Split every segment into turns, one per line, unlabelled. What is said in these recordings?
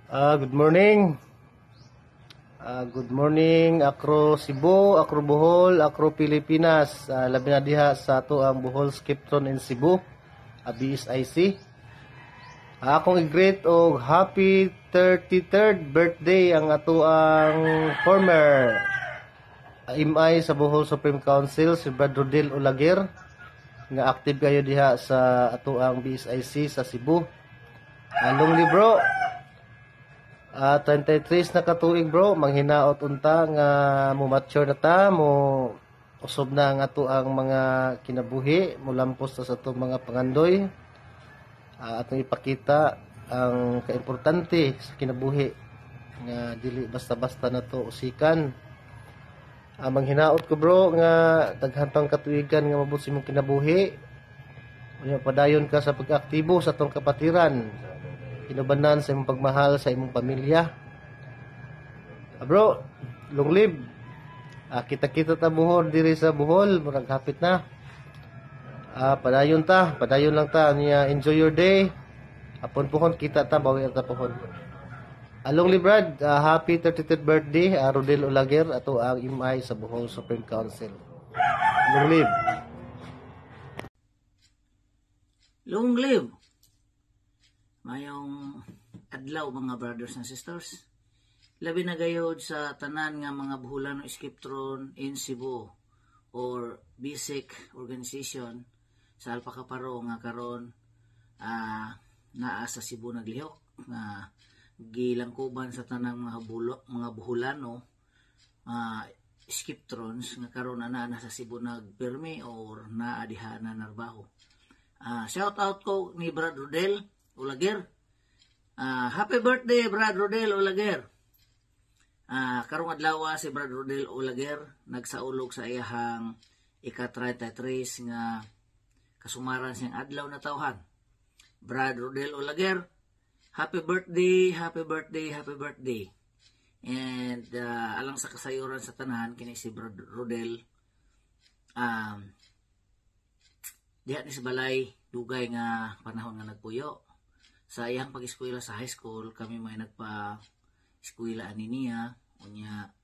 Good morning. Good morning, Akro Cebu, Akro Bohol, Akro Pilipinas. Labi na diha sa ato ang Bohol Skipton in Cebu, BSIC. Akong i-greet og happy 33rd birthday ang ato ang former MI sa Bohol Supreme Council, si Brad Rodel Olaguer, nga active kayo diha sa ato ang BSIC sa Cebu. Long libro. 33 na katuig bro, manghinaot unta nga mo mature na ta, mo usob na nga ato ang mga kinabuhi, mo lampos sa atong mga pangandoy. Atong ipakita ang kaimportante sa kinabuhi nga dili basta-basta na to usikan. Manghinaot ko bro nga daghan pang katuigan nga mabot sa imong kinabuhi. Unya padayon ka sa pag-aktibo sa atong kapatiran. Inubanan sa imong pagmahal sa imong pamilya. Bro, long live. Kita-kita ta Bohol diri sa Bohol, murag hapit na. Padayon lang ta niya. Enjoy your day. Apon pohon kita ta bawi ta pohon. Long live Brad, happy 33rd birthday, Rodel Olaguer, ato ang MI sa Bohol Supreme Council. Long live.
Long live. Mayong adlaw mga brothers and sisters. Labi na gayod sa tanan nga mga Boholano Skipton in Cebu or basic organization sa Alpacaparo nga karon naa sa Cebu naglihok nga gilangkuban sa tanang mga Boholano Skiptrons nga karon na sa Cebu nagpermi or naadiha na narbaho. Shout out ko ni Brad Rodel Olaguer. Happy birthday Brad Rodel Olaguer. Karong adlaw si Brad Rodel Olaguer nagsaulog sa iyahang ika-33 nga kasumaran siyang adlaw na tawhan. Brad Rodel Olaguer, happy birthday, happy birthday, happy birthday. And alang sa kasayuran sa tanan kini si Brad Rodel diha ni sa balay dugay nga panahon nga nagpuyo. Sa iyang pag-eskwela sa high school, kami may nagpa-eskwela ani niya. Unya,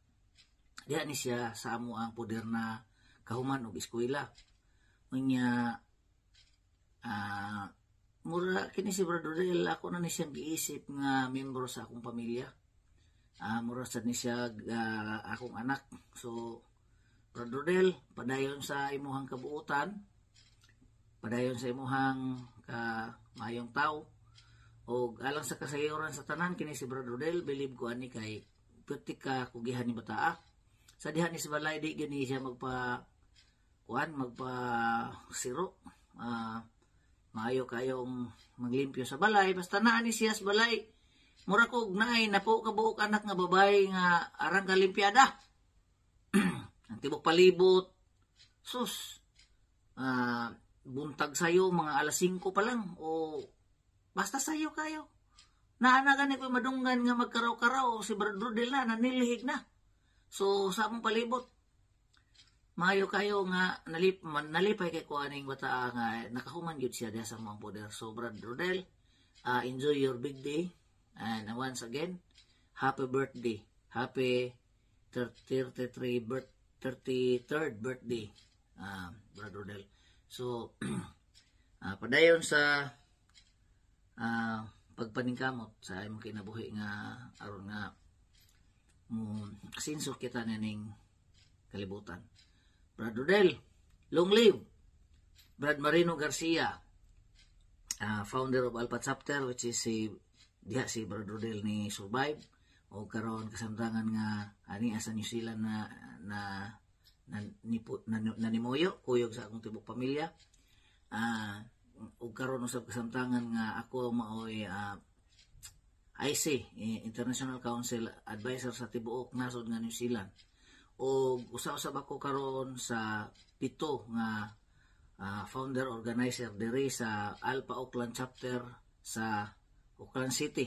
diha ni siya sa amo ang poder na kahuman og eskwela. Unya, mura kini si Brad Rodel, ako na ni siyang giisip nga membro sa akong pamilya. Mura sad ni siya akong anak. So, Brad Rodel, padayon sa imuhang kabuutan, padayon sa imuhang mayong tao. O alang sa kasayuran sa tanan kini si Brad Rodel, believe ko ani kay puti ka kugihan ni bataa. Sa diha ni sa balay di gani siya magpa siro. Maayo kayong maglimpyo sa balay basta naa ni siya sa balay. Mura kog naay napo kabuok anak nga babay nga arang kalimpiada. Ang tibok palibot. Sus. Buntag sayo mga alas 5 pa lang o basta sayo kayo. Naanagan ko madunggan nga magkaraw-karaw si Brad Rodel na nanilihig na. So sa among palibot maayo kayo nga nalipay kay ko aning bata nga nakahuman gyud siya diha sa mga poder. So Brad Rodel, enjoy your big day and once again happy birthday. Happy 33rd birthday Brad Rodel. So padayon sa pagpaningkamot sa imong kinabuhi nga aron nga kasinsok kita ning kalibutan. Brad Rodel, long live. Brad Marino Garcia, founder of Alpha Chapter, which is diha si Brad Rodel ni survive o karon kasamtangan nga ani asa New Zealand na nimuyo kuyog sa akong tibok pamilya. Ug karon usab kasamtangan nga ako maoy IC International Council Advisor sa tibuok nasod nga New Zealand. Ug usa-usab ako karon sa pito nga founder organizer diri sa Alpha Auckland chapter sa Auckland City,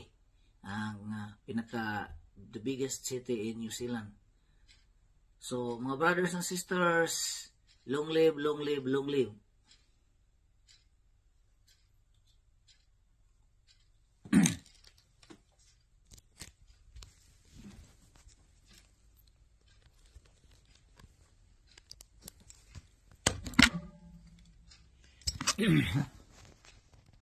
ang pinaka the biggest city in New Zealand. So mga brothers and sisters, long live, long live, long live.